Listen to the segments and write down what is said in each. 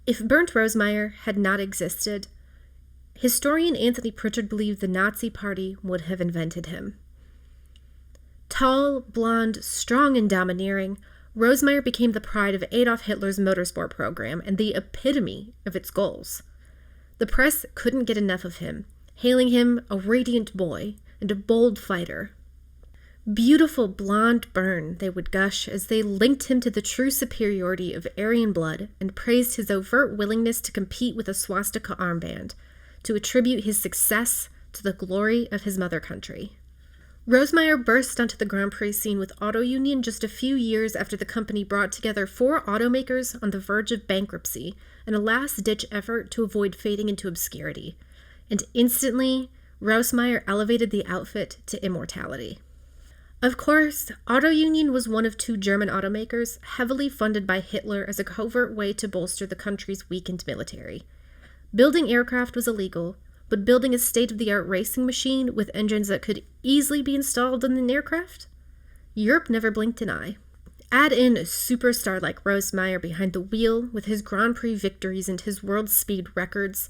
If Bernd Rosemeyer had not existed, historian Anthony Pritchard believed the Nazi Party would have invented him. Tall, blond, strong, and domineering, Rosemeyer became the pride of Adolf Hitler's motorsport program and the epitome of its goals. The press couldn't get enough of him, hailing him a radiant boy and a bold fighter. Beautiful blonde Bernd, they would gush as they linked him to the true superiority of Aryan blood and praised his overt willingness to compete with a swastika armband, to attribute his success to the glory of his mother country. Rosemeyer burst onto the Grand Prix scene with Auto Union just a few years after the company brought together 4 automakers on the verge of bankruptcy in a last-ditch effort to avoid fading into obscurity. And instantly, Rosemeyer elevated the outfit to immortality. Of course, Auto Union was one of 2 German automakers heavily funded by Hitler as a covert way to bolster the country's weakened military. Building aircraft was illegal, but building a state-of-the-art racing machine with engines that could easily be installed in an aircraft? Europe never blinked an eye. Add in a superstar like Rosemeyer behind the wheel with his Grand Prix victories and his world speed records,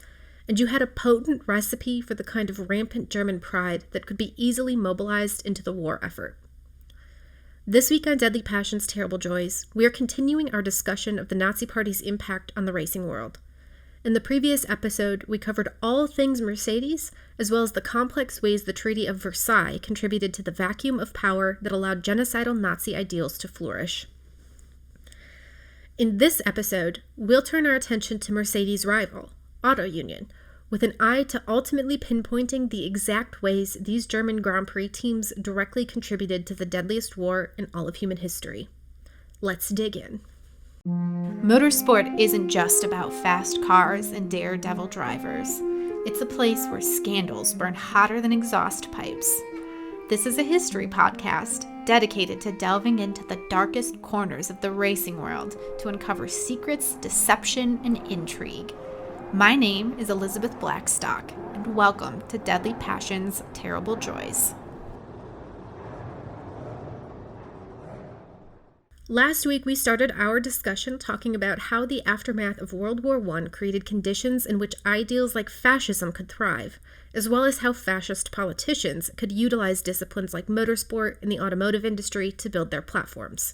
and you had a potent recipe for the kind of rampant German pride that could be easily mobilized into the war effort. This week on Deadly Passions, Terrible Joys, we are continuing our discussion of the Nazi Party's impact on the racing world. In the previous episode, we covered all things Mercedes, as well as the complex ways the Treaty of Versailles contributed to the vacuum of power that allowed genocidal Nazi ideals to flourish. In this episode, we'll turn our attention to Mercedes' rival, Auto Union, with an eye to ultimately pinpointing the exact ways these German Grand Prix teams directly contributed to the deadliest war in all of human history. Let's dig in. Motorsport isn't just about fast cars and daredevil drivers. It's a place where scandals burn hotter than exhaust pipes. This is a history podcast dedicated to delving into the darkest corners of the racing world to uncover secrets, deception, and intrigue. My name is Elizabeth Blackstock, and welcome to Deadly Passions, Terrible Joys. Last week, we started our discussion talking about how the aftermath of World War I created conditions in which ideals like fascism could thrive, as well as how fascist politicians could utilize disciplines like motorsport and the automotive industry to build their platforms.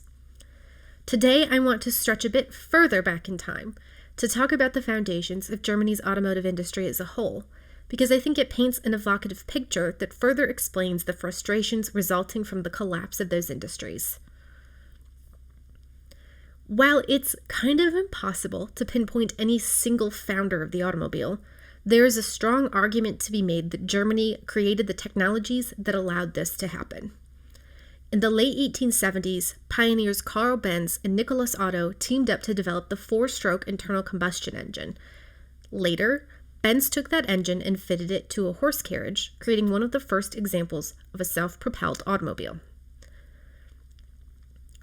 Today, I want to stretch a bit further back in time to talk about the foundations of Germany's automotive industry as a whole, because I think it paints an evocative picture that further explains the frustrations resulting from the collapse of those industries. While it's kind of impossible to pinpoint any single founder of the automobile, there is a strong argument to be made that Germany created the technologies that allowed this to happen. In the late 1870s, pioneers Carl Benz and Nicholas Otto teamed up to develop the 4-stroke internal combustion engine. Later, Benz took that engine and fitted it to a horse carriage, creating one of the first examples of a self-propelled automobile.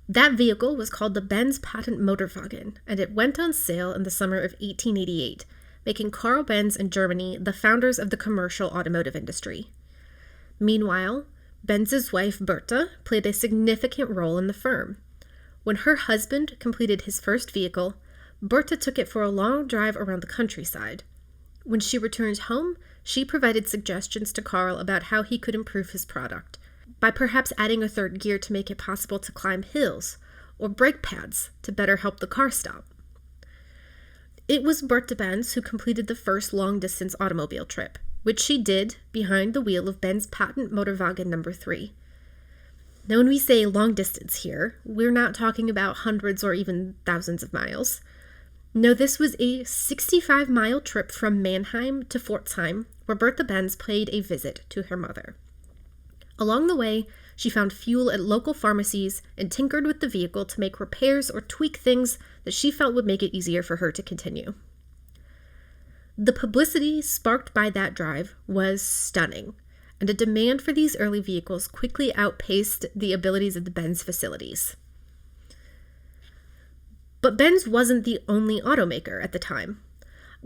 That vehicle was called the Benz Patent Motorwagen, and it went on sale in the summer of 1888, making Carl Benz and Germany the founders of the commercial automotive industry. Meanwhile, Benz's wife Bertha played a significant role in the firm. When her husband completed his first vehicle, Bertha took it for a long drive around the countryside. When she returned home, she provided suggestions to Carl about how he could improve his product, by perhaps adding a third gear to make it possible to climb hills, or brake pads to better help the car stop. It was Bertha Benz who completed the first long-distance automobile trip, which she did behind the wheel of Benz Patent Motorwagen No. 3. Now, when we say long distance here, we're not talking about hundreds or even thousands of miles. No, this was a 65-mile trip from Mannheim to Pforzheim, where Bertha Benz paid a visit to her mother. Along the way, she found fuel at local pharmacies and tinkered with the vehicle to make repairs or tweak things that she felt would make it easier for her to continue. The publicity sparked by that drive was stunning, and a demand for these early vehicles quickly outpaced the abilities of the Benz facilities. But Benz wasn't the only automaker at the time.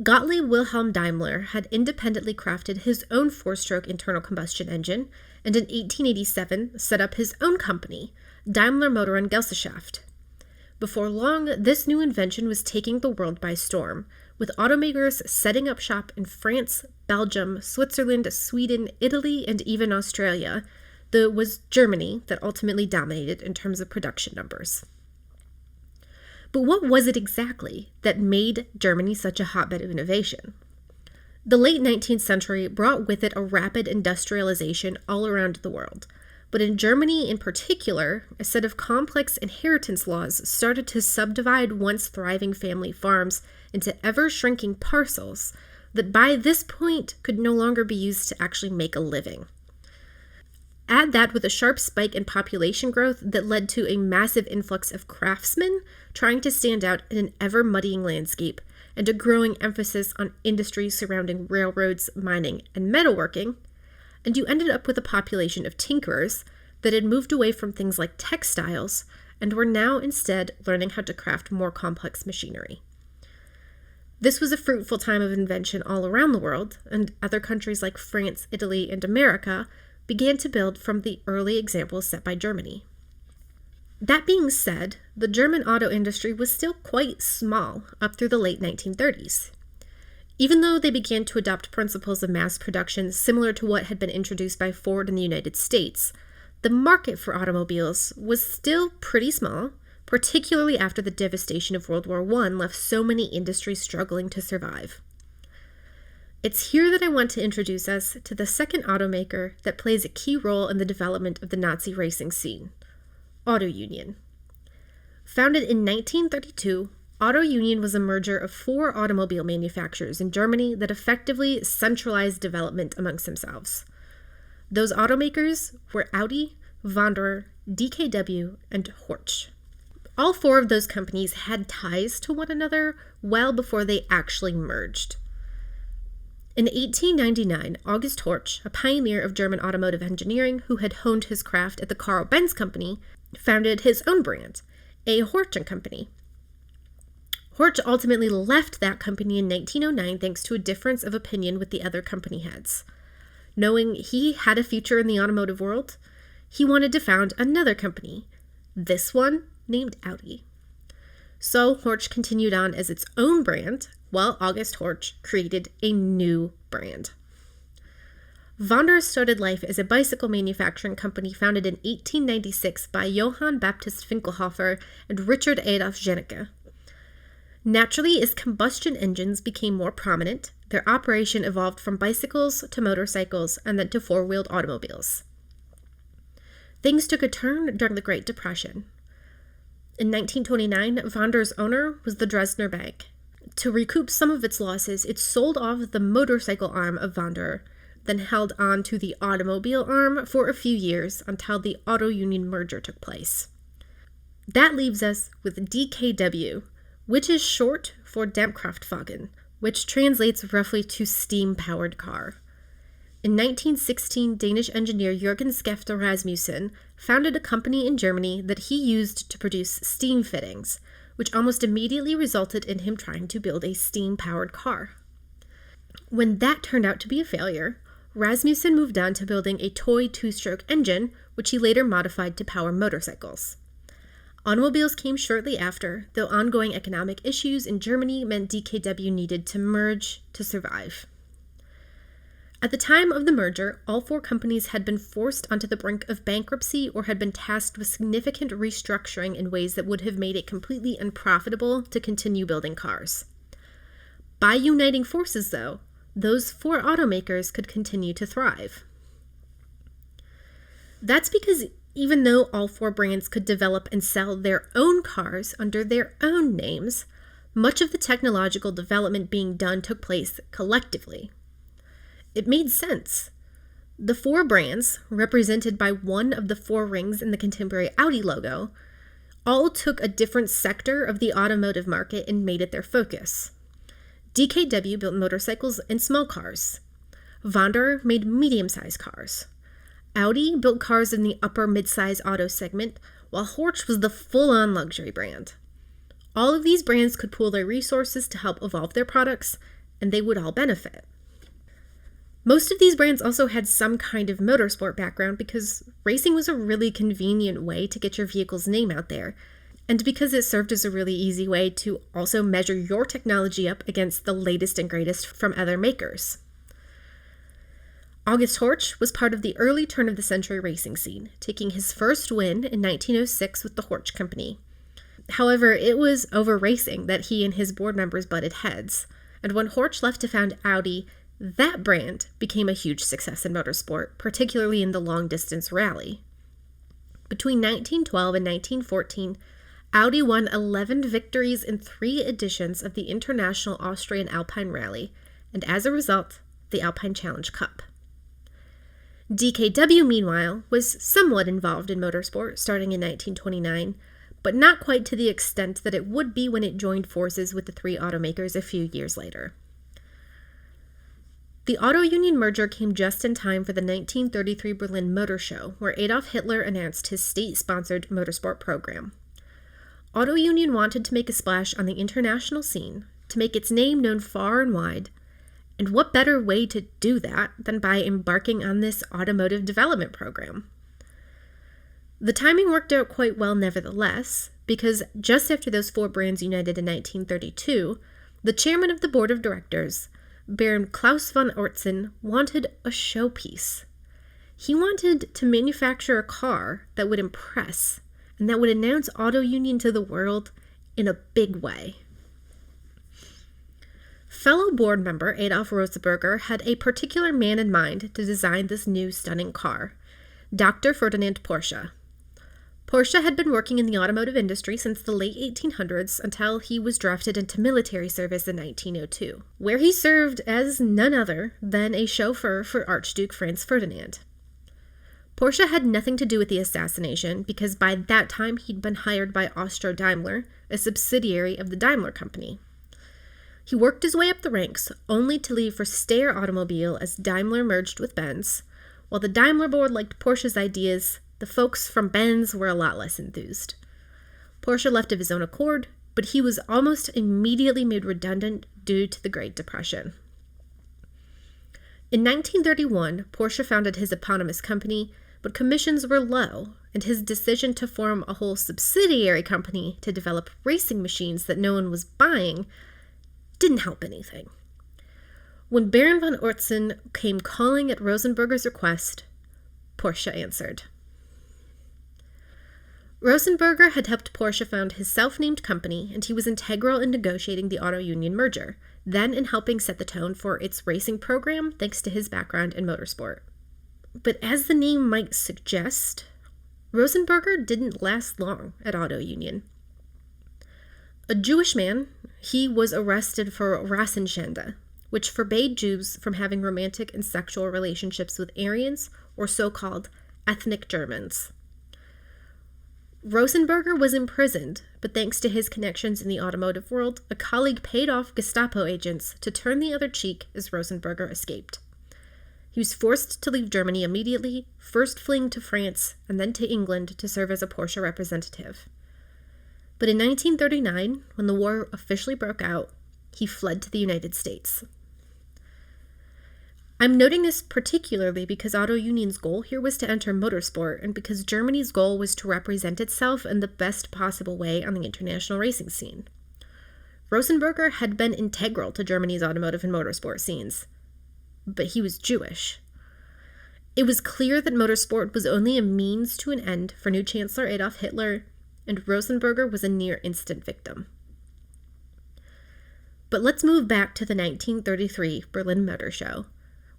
Gottlieb Wilhelm Daimler had independently crafted his own 4-stroke internal combustion engine, and in 1887 set up his own company, Daimler Motor- und Gesellschaft. Before long, this new invention was taking the world by storm, with automakers setting up shop in France, Belgium, Switzerland, Sweden, Italy, and even Australia, though it was Germany that ultimately dominated in terms of production numbers. But what was it exactly that made Germany such a hotbed of innovation? The late 19th century brought with it a rapid industrialization all around the world, but in Germany in particular, a set of complex inheritance laws started to subdivide once thriving family farms into ever-shrinking parcels that by this point could no longer be used to actually make a living. Add that with a sharp spike in population growth that led to a massive influx of craftsmen trying to stand out in an ever-muddying landscape, and a growing emphasis on industries surrounding railroads, mining, and metalworking, and you ended up with a population of tinkerers that had moved away from things like textiles and were now instead learning how to craft more complex machinery. This was a fruitful time of invention all around the world, and other countries like France, Italy, and America began to build from the early examples set by Germany. That being said, the German auto industry was still quite small up through the late 1930s. Even though they began to adopt principles of mass production similar to what had been introduced by Ford in the United States, the market for automobiles was still pretty small, particularly after the devastation of World War I left so many industries struggling to survive. It's here that I want to introduce us to the second automaker that plays a key role in the development of the Nazi racing scene, Auto Union. Founded in 1932, Auto Union was a merger of 4 automobile manufacturers in Germany that effectively centralized development amongst themselves. Those automakers were Audi, Wanderer, DKW, and Horch. All 4 of those companies had ties to one another well before they actually merged. In 1899, August Horch, a pioneer of German automotive engineering who had honed his craft at the Carl Benz Company, founded his own brand, a Horch & Company. Horch ultimately left that company in 1909 thanks to a difference of opinion with the other company heads. Knowing he had a future in the automotive world, he wanted to found another company, this one named Audi. So Horch continued on as its own brand, while August Horch created a new brand. Wanderer started life as a bicycle manufacturing company founded in 1896 by Johann Baptist Winkelhofer and Richard Adolf Jennecke. Naturally, as combustion engines became more prominent, their operation evolved from bicycles to motorcycles and then to four-wheeled automobiles. Things took a turn during the Great Depression. In 1929, Wanderer's owner was the Dresdner Bank. To recoup some of its losses, it sold off the motorcycle arm of Wanderer, then held on to the automobile arm for a few years until the Auto Union merger took place. That leaves us with DKW, which is short for Dampkraftwagen, which translates roughly to steam-powered car. In 1916, Danish engineer Jürgen Skefter Rasmussen founded a company in Germany that he used to produce steam fittings, which almost immediately resulted in him trying to build a steam-powered car. When that turned out to be a failure, Rasmussen moved on to building a toy two-stroke engine, which he later modified to power motorcycles. Automobiles came shortly after, though ongoing economic issues in Germany meant DKW needed to merge to survive. At the time of the merger, all 4 companies had been forced onto the brink of bankruptcy or had been tasked with significant restructuring in ways that would have made it completely unprofitable to continue building cars. By uniting forces, though, those 4 automakers could continue to thrive. That's because even though all 4 brands could develop and sell their own cars under their own names, much of the technological development being done took place collectively. It made sense. The 4 brands, represented by one of the 4 rings in the contemporary Audi logo, all took a different sector of the automotive market and made it their focus. DKW built motorcycles and small cars. Wanderer made medium-sized cars. Audi built cars in the upper mid-size auto segment, while Horch was the full-on luxury brand. All of these brands could pool their resources to help evolve their products, and they would all benefit. Most of these brands also had some kind of motorsport background because racing was a really convenient way to get your vehicle's name out there, and because it served as a really easy way to also measure your technology up against the latest and greatest from other makers. August Horch was part of the early turn-of-the-century racing scene, taking his first win in 1906 with the Horch Company. However, it was over racing that he and his board members butted heads, and when Horch left to found Audi, that brand became a huge success in motorsport, particularly in the long-distance rally. Between 1912 and 1914, Audi won 11 victories in 3 editions of the International Austrian Alpine Rally, and as a result, the Alpine Challenge Cup. DKW, meanwhile, was somewhat involved in motorsport starting in 1929, but not quite to the extent that it would be when it joined forces with the 3 automakers a few years later. The auto-union merger came just in time for the 1933 Berlin Motor Show, where Adolf Hitler announced his state-sponsored motorsport program. Auto-union wanted to make a splash on the international scene, to make its name known far and wide, and what better way to do that than by embarking on this automotive development program? The timing worked out quite well nevertheless, because just after those 4 brands united in 1932, the chairman of the board of directors, Baron Klaus von Ortzen, wanted a showpiece. He wanted to manufacture a car that would impress and that would announce auto union to the world in a big way. Fellow board member Adolf Rosemeyer had a particular man in mind to design this new stunning car, Dr. Ferdinand Porsche. Porsche had been working in the automotive industry since the late 1800s until he was drafted into military service in 1902, where he served as none other than a chauffeur for Archduke Franz Ferdinand. Porsche had nothing to do with the assassination because by that time he'd been hired by Austro-Daimler, a subsidiary of the Daimler Company. He worked his way up the ranks, only to leave for Steyr Automobile as Daimler merged with Benz. While the Daimler board liked Porsche's ideas, the folks from Benz were a lot less enthused. Porsche left of his own accord, but he was almost immediately made redundant due to the Great Depression. In 1931, Porsche founded his eponymous company, but commissions were low, and his decision to form a whole subsidiary company to develop racing machines that no one was buying didn't help anything. When Baron von Ortzen came calling at Rosenberger's request, Porsche answered. Rosenberger had helped Porsche found his self-named company, and he was integral in negotiating the auto-union merger, then in helping set the tone for its racing program thanks to his background in motorsport. But as the name might suggest, Rosenberger didn't last long at auto-union. A Jewish man, he was arrested for Rassenschande, which forbade Jews from having romantic and sexual relationships with Aryans, or so-called ethnic Germans. Rosenberger was imprisoned, but thanks to his connections in the automotive world, a colleague paid off Gestapo agents to turn the other cheek as Rosenberger escaped. He was forced to leave Germany immediately, first fleeing to France and then to England to serve as a Porsche representative. But in 1939, when the war officially broke out, he fled to the United States. I'm noting this particularly because Auto Union's goal here was to enter motorsport, and because Germany's goal was to represent itself in the best possible way on the international racing scene. Rosenberger had been integral to Germany's automotive and motorsport scenes, but he was Jewish. It was clear that motorsport was only a means to an end for new Chancellor Adolf Hitler, and Rosenberger was a near-instant victim. But let's move back to the 1933 Berlin Motor Show,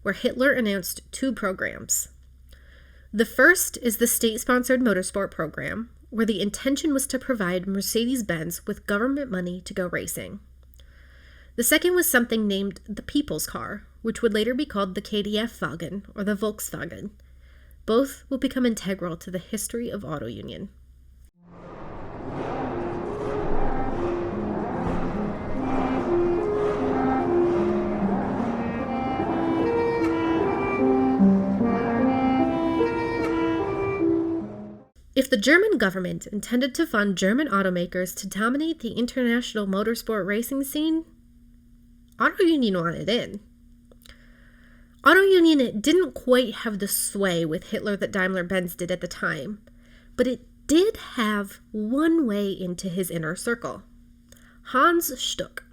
where Hitler announced 2 programs. The first is the state-sponsored motorsport program, where the intention was to provide Mercedes-Benz with government money to go racing. The second was something named the People's Car, which would later be called the KDF-Wagen or the Volkswagen. Both will become integral to the history of auto union. If the German government intended to fund German automakers to dominate the international motorsport racing scene, Auto Union wanted in. Auto Union didn't quite have the sway with Hitler that Daimler-Benz did at the time, but it did have one way into his inner circle: Hans Stuck.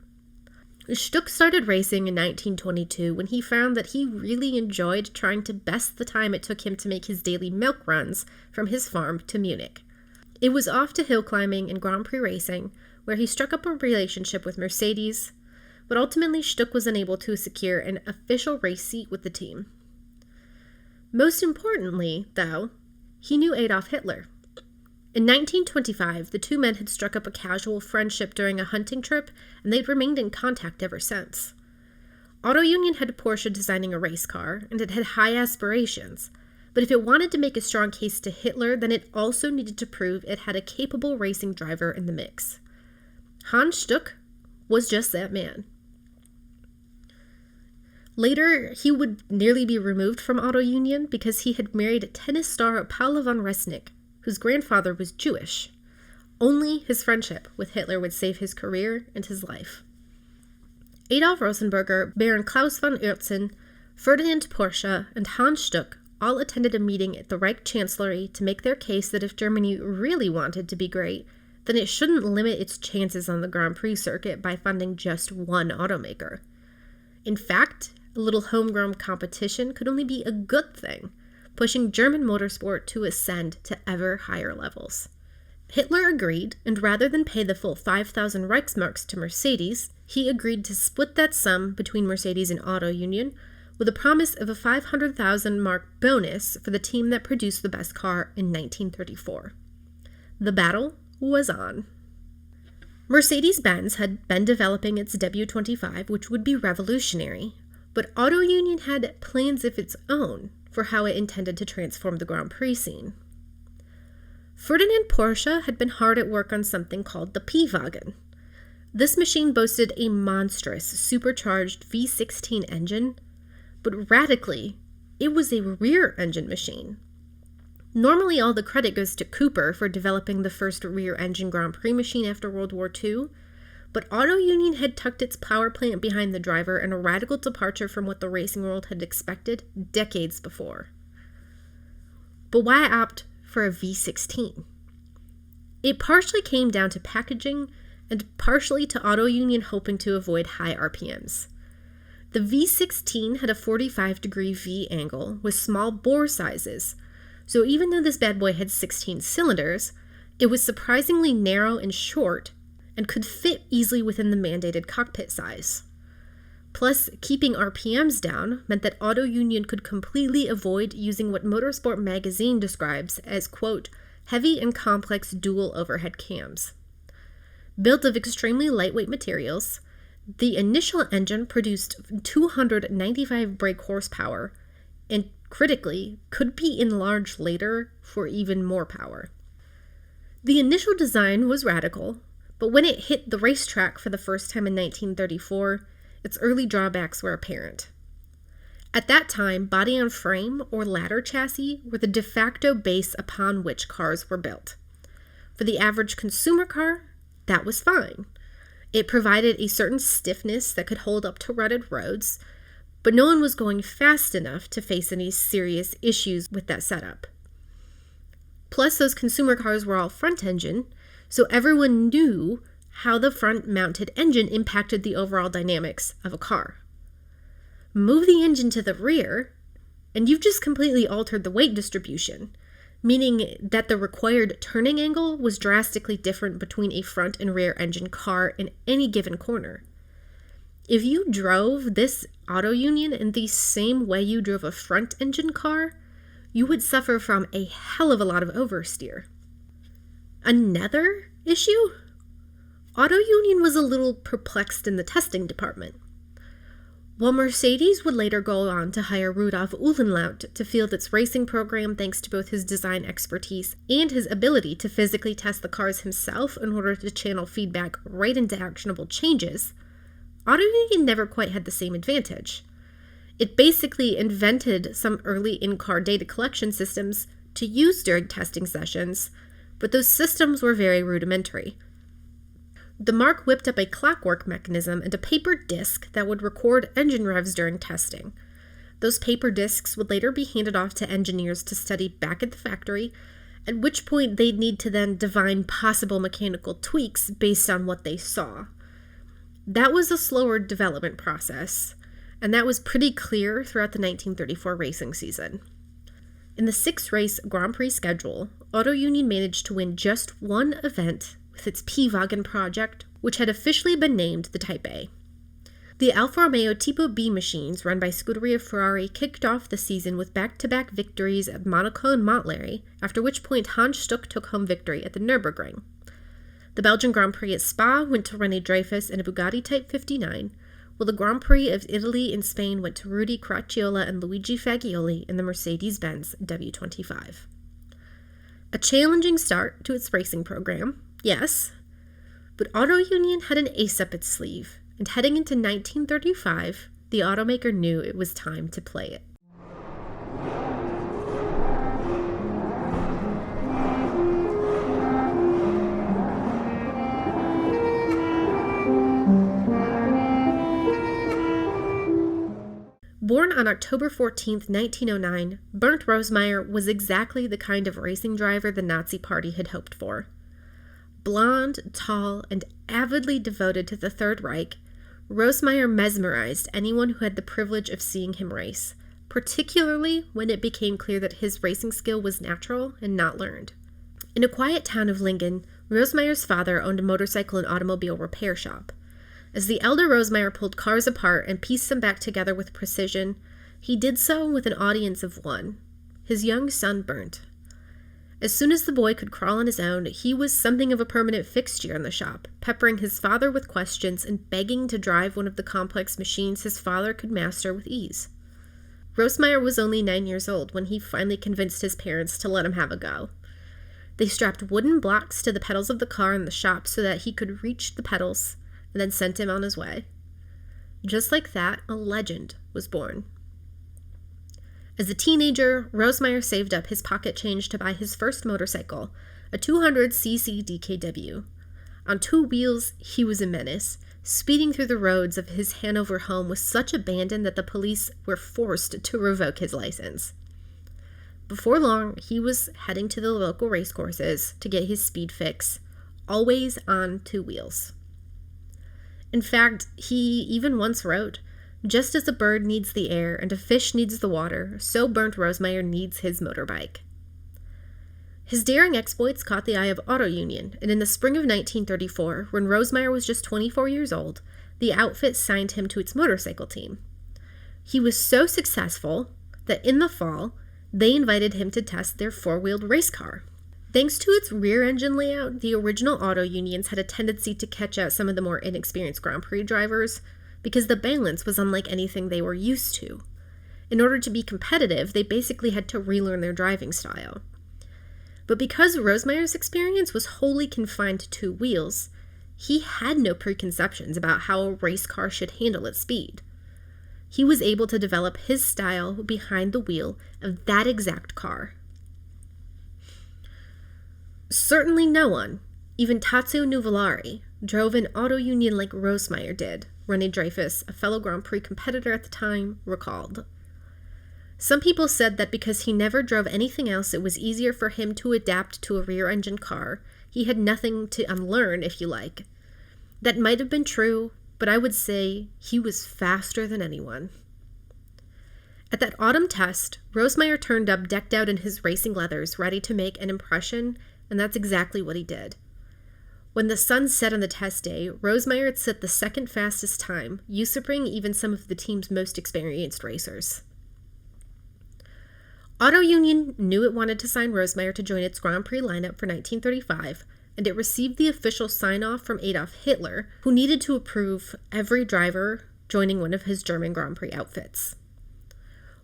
Stuck started racing in 1922 when he found that he really enjoyed trying to best the time it took him to make his daily milk runs from his farm to Munich. It was off to hill climbing and Grand Prix racing, where he struck up a relationship with Mercedes, but ultimately Stuck was unable to secure an official race seat with the team. Most importantly, though, he knew Adolf Hitler. In 1925, the two men had struck up a casual friendship during a hunting trip, and they'd remained in contact ever since. Auto Union had Porsche designing a race car, and it had high aspirations, but if it wanted to make a strong case to Hitler, then it also needed to prove it had a capable racing driver in the mix. Hans Stuck was just that man. Later, he would nearly be removed from Auto Union because he had married tennis star Paula von Resnick, whose grandfather was Jewish. Only his friendship with Hitler would save his career and his life. Adolf Rosenberger, Baron Klaus von Oertzen, Ferdinand Porsche, and Hans Stuck all attended a meeting at the Reich Chancellery to make their case that if Germany really wanted to be great, then it shouldn't limit its chances on the Grand Prix circuit by funding just one automaker. In fact, a little homegrown competition could only be a good thing, pushing German motorsport to ascend to ever higher levels. Hitler agreed, and rather than pay the full 5,000 Reichsmarks to Mercedes, he agreed to split that sum between Mercedes and Auto Union, with a promise of a 500,000 mark bonus for the team that produced the best car in 1934. The battle was on. Mercedes-Benz had been developing its W25, which would be revolutionary, but Auto Union had plans of its own for how it intended to transform the Grand Prix scene. Ferdinand Porsche had been hard at work on something called the P-Wagen. This machine boasted a monstrous, supercharged V16 engine, but radically, it was a rear-engine machine. Normally, all the credit goes to Cooper for developing the first rear-engine Grand Prix machine after World War II, but Auto Union had tucked its power plant behind the driver in a radical departure from what the racing world had expected decades before. But why opt for a V16? It partially came down to packaging and partially to Auto Union hoping to avoid high RPMs. The V16 had a 45-degree V angle with small bore sizes, so even though this bad boy had 16 cylinders, it was surprisingly narrow and short and could fit easily within the mandated cockpit size. Plus, keeping RPMs down meant that Auto Union could completely avoid using what Motorsport magazine describes as, quote, heavy and complex dual overhead cams. Built of extremely lightweight materials, the initial engine produced 295 brake horsepower and, critically, could be enlarged later for even more power. The initial design was radical, but when it hit the racetrack for the first time in 1934, its early drawbacks were apparent. At that time, body-on-frame or ladder chassis were the de facto base upon which cars were built. For the average consumer car, that was fine. It provided a certain stiffness that could hold up to rutted roads, but no one was going fast enough to face any serious issues with that setup. Plus, those consumer cars were all front-engine, so everyone knew how the front-mounted engine impacted the overall dynamics of a car. Move the engine to the rear, and you've just completely altered the weight distribution, meaning that the required turning angle was drastically different between a front and rear engine car in any given corner. If you drove this Auto Union in the same way you drove a front engine car, you would suffer from a hell of a lot of oversteer. Another issue? Auto Union was a little perplexed in the testing department. While Mercedes would later go on to hire Rudolf Uhlenlaut to field its racing program thanks to both his design expertise and his ability to physically test the cars himself in order to channel feedback right into actionable changes, Auto Union never quite had the same advantage. It basically invented some early in-car data collection systems to use during testing sessions, but those systems were very rudimentary. The mark whipped up a clockwork mechanism and a paper disc that would record engine revs during testing. Those paper discs would later be handed off to engineers to study back at the factory, at which point they'd need to then divine possible mechanical tweaks based on what they saw. That was a slower development process, and that was pretty clear throughout the 1934 racing season. In the 6-race Grand Prix schedule, Auto Union managed to win just one event with its P-Wagen project, which had officially been named the Type A. The Alfa Romeo Tipo B machines run by Scuderia Ferrari kicked off the season with back-to-back victories at Monaco and Montlhéry, after which point Hans Stuck took home victory at the Nürburgring. The Belgian Grand Prix at Spa went to René Dreyfus in a Bugatti Type 59, while the Grand Prix of Italy and Spain went to Rudi Caracciola and Luigi Fagioli in the Mercedes-Benz W25. A challenging start to its racing program, yes, but Auto Union had an ace up its sleeve, and heading into 1935, the automaker knew it was time to play it. Born on October 14, 1909, Bernd Rosemeyer was exactly the kind of racing driver the Nazi Party had hoped for. Blond, tall, and avidly devoted to the Third Reich, Rosemeyer mesmerized anyone who had the privilege of seeing him race, particularly when it became clear that his racing skill was natural and not learned. In a quiet town of Lingen, Rosemeyer's father owned a motorcycle and automobile repair shop. As the elder Rosemeyer pulled cars apart and pieced them back together with precision, he did so with an audience of one, his young son Bernd. As soon as the boy could crawl on his own, he was something of a permanent fixture in the shop, peppering his father with questions and begging to drive one of the complex machines his father could master with ease. Rosemeyer was only 9 years old when he finally convinced his parents to let him have a go. They strapped wooden blocks to the pedals of the car in the shop so that he could reach the pedals, and then sent him on his way. Just like that, a legend was born. As a teenager, Rosemeyer saved up his pocket change to buy his first motorcycle, a 200cc DKW. On 2 wheels, he was a menace, speeding through the roads of his Hanover home with such abandon that the police were forced to revoke his license. Before long, he was heading to the local racecourses to get his speed fix, always on 2 wheels. In fact, he even once wrote, "Just as a bird needs the air and a fish needs the water, so Bernd Rosemeyer needs his motorbike." His daring exploits caught the eye of Auto Union, and in the spring of 1934, when Rosemeyer was just 24 years old, the outfit signed him to its motorcycle team. He was so successful that in the fall, they invited him to test their 4-wheeled race car. Thanks to its rear-engine layout, the original Auto Unions had a tendency to catch out some of the more inexperienced Grand Prix drivers because the balance was unlike anything they were used to. In order to be competitive, they basically had to relearn their driving style. But because Rosemeyer's experience was wholly confined to 2 wheels, he had no preconceptions about how a race car should handle its speed. He was able to develop his style behind the wheel of that exact car. Certainly no one, even Tazio Nuvolari, drove an Auto Union like Rosemeyer did, René Dreyfus, a fellow Grand Prix competitor at the time, recalled. Some people said that because he never drove anything else, it was easier for him to adapt to a rear-engine car. He had nothing to unlearn, if you like. That might have been true, but I would say he was faster than anyone. At that autumn test, Rosemeyer turned up decked out in his racing leathers, ready to make an impression, and that's exactly what he did. When the sun set on the test day, Rosemeyer had set the second fastest time, usurping even some of the team's most experienced racers. Auto Union knew it wanted to sign Rosemeyer to join its Grand Prix lineup for 1935, and it received the official sign-off from Adolf Hitler, who needed to approve every driver joining one of his German Grand Prix outfits.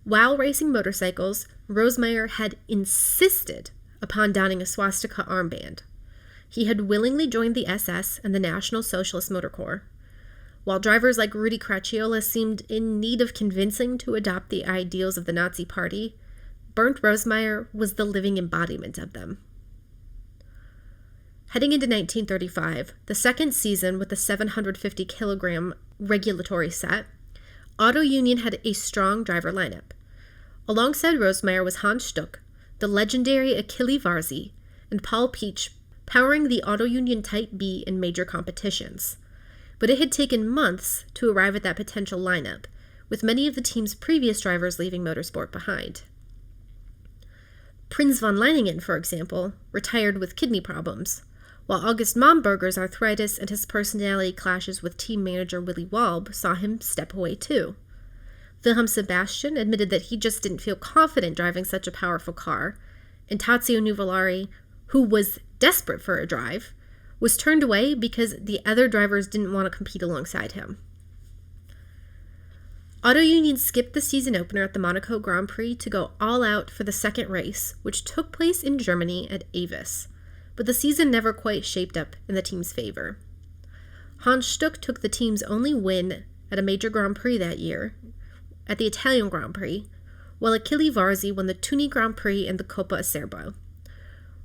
While racing motorcycles, Rosemeyer had insisted upon donning a swastika armband. He had willingly joined the SS and the National Socialist Motor Corps. While drivers like Rudi Caracciola seemed in need of convincing to adopt the ideals of the Nazi Party, Bernd Rosemeyer was the living embodiment of them. Heading into 1935, the second season with the 750-kilogram regulatory set, Auto Union had a strong driver lineup. Alongside Rosemeyer was Hans Stuck, the legendary Achille Varzi, and Paul Pietsch powering the Auto Union Type B in major competitions. But it had taken months to arrive at that potential lineup, with many of the team's previous drivers leaving motorsport behind. Prins von Leiningen, for example, retired with kidney problems, while August Momberger's arthritis and his personality clashes with team manager Willy Walb saw him step away too. Wilhelm Sebastian admitted that he just didn't feel confident driving such a powerful car, and Tazio Nuvolari, who was desperate for a drive, was turned away because the other drivers didn't want to compete alongside him. Auto Union skipped the season opener at the Monaco Grand Prix to go all out for the second race, which took place in Germany at Avis, but the season never quite shaped up in the team's favor. Hans Stuck took the team's only win at a major Grand Prix that year, at the Italian Grand Prix, while Achille Varzi won the Tunis Grand Prix and the Coppa Acerbo.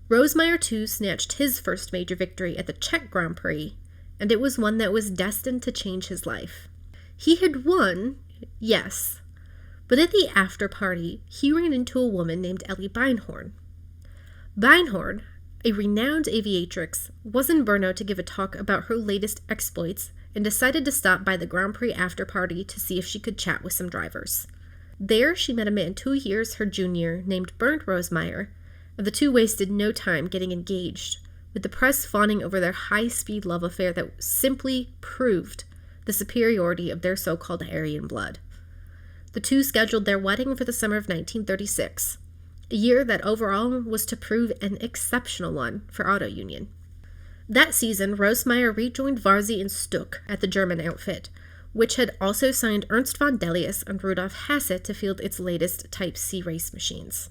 Rosemeyer too snatched his first major victory at the Czech Grand Prix, and it was one that was destined to change his life. He had won, yes, but at the after-party, he ran into a woman named Ellie Beinhorn. Beinhorn, a renowned aviatrix, was in Brno to give a talk about her latest exploits and decided to stop by the Grand Prix after-party to see if she could chat with some drivers. There, she met a man 2 years her junior named Bernd Rosemeyer, and the two wasted no time getting engaged, with the press fawning over their high-speed love affair that simply proved the superiority of their so-called Aryan blood. The two scheduled their wedding for the summer of 1936, a year that overall was to prove an exceptional one for Auto Union. That season, Rosemeyer rejoined Varzi and Stuck at the German outfit, which had also signed Ernst von Delius and Rudolf Hasse to field its latest Type C race machines.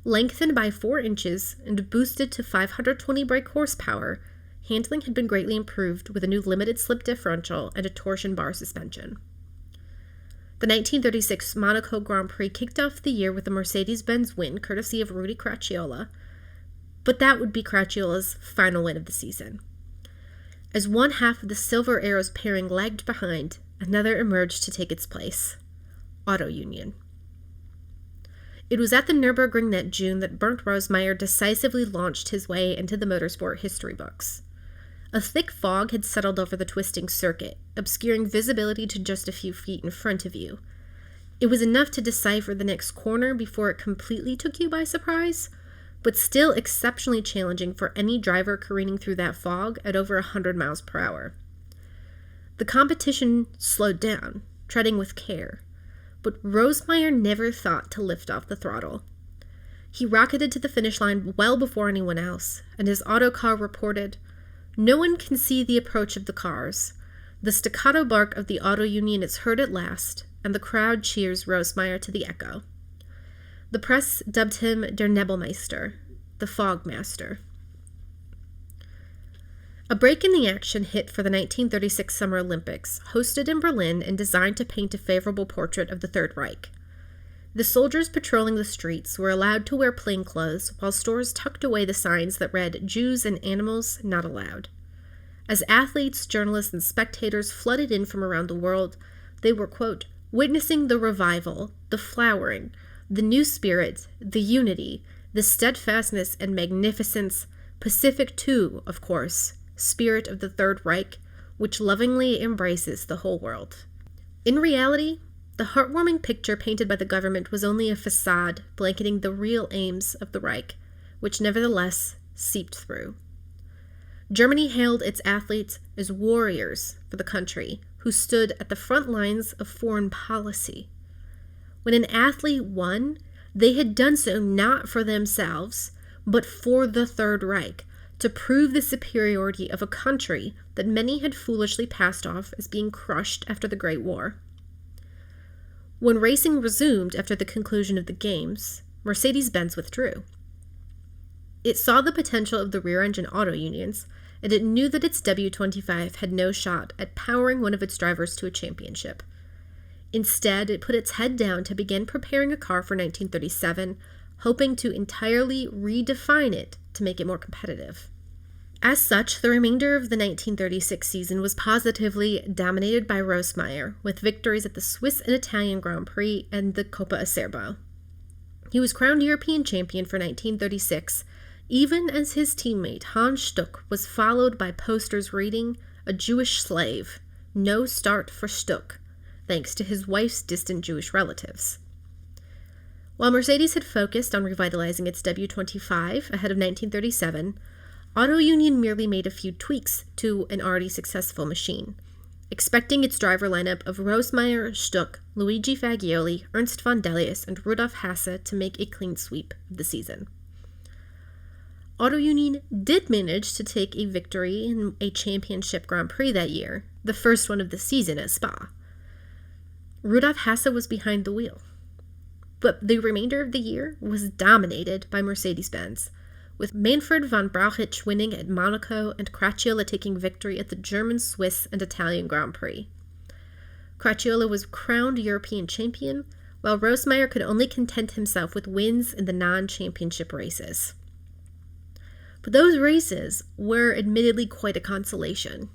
Lengthened by 4 inches and boosted to 520 brake horsepower, handling had been greatly improved with a new limited-slip differential and a torsion bar suspension. The 1936 Monaco Grand Prix kicked off the year with a Mercedes-Benz win courtesy of Rudi Cracciola, but that would be Cracciola's final win of the season. As one half of the Silver Arrows pairing lagged behind, another emerged to take its place: Auto Union. It was at the Nürburgring that June that Bernd Rosemeyer decisively launched his way into the motorsport history books. A thick fog had settled over the twisting circuit, obscuring visibility to just a few feet in front of you. It was enough to decipher the next corner before it completely took you by surprise, but still exceptionally challenging for any driver careening through that fog at over 100 miles per hour. The competition slowed down, treading with care, but Rosemeyer never thought to lift off the throttle. He rocketed to the finish line well before anyone else, and his autocar reported, "No one can see the approach of the cars. The staccato bark of the Auto Union is heard at last, and the crowd cheers Rosemeyer to the echo." The press dubbed him Der Nebelmeister, the Fog Master. A break in the action hit for the 1936 Summer Olympics, hosted in Berlin and designed to paint a favorable portrait of the Third Reich. The soldiers patrolling the streets were allowed to wear plainclothes, while stores tucked away the signs that read "Jews and animals not allowed." As athletes, journalists, and spectators flooded in from around the world, they were, quote, witnessing the revival, the flowering, the new spirit, the unity, the steadfastness and magnificence, pacific too, of course, spirit of the Third Reich, which lovingly embraces the whole world. In reality, the heartwarming picture painted by the government was only a facade blanketing the real aims of the Reich, which nevertheless seeped through. Germany hailed its athletes as warriors for the country, who stood at the front lines of foreign policy. When an athlete won, they had done so not for themselves, but for the Third Reich, to prove the superiority of a country that many had foolishly passed off as being crushed after the Great War. When racing resumed after the conclusion of the Games, Mercedes-Benz withdrew. It saw the potential of the rear-engine auto unions, and it knew that its W25 had no shot at powering one of its drivers to a championship. Instead, it put its head down to begin preparing a car for 1937, hoping to entirely redefine it to make it more competitive. As such, the remainder of the 1936 season was positively dominated by Rosemeyer, with victories at the Swiss and Italian Grand Prix and the Coppa Acerbo. He was crowned European champion for 1936, even as his teammate Hans Stuck was followed by posters reading, "A Jewish slave, no start for Stuck," thanks to his wife's distant Jewish relatives. While Mercedes had focused on revitalizing its W25 ahead of 1937, Auto Union merely made a few tweaks to an already successful machine, expecting its driver lineup of Rosemeyer, Stuck, Luigi Fagioli, Ernst von Delius, and Rudolf Hasse to make a clean sweep of the season. Auto Union did manage to take a victory in a championship Grand Prix that year, the first one of the season at Spa. Rudolf Hasse was behind the wheel. But the remainder of the year was dominated by Mercedes-Benz, with Manfred von Brauchitsch winning at Monaco and Cracchiola taking victory at the German, Swiss, and Italian Grand Prix. Cracchiola was crowned European champion, while Rosemeyer could only content himself with wins in the non-championship races. But those races were admittedly quite a consolation,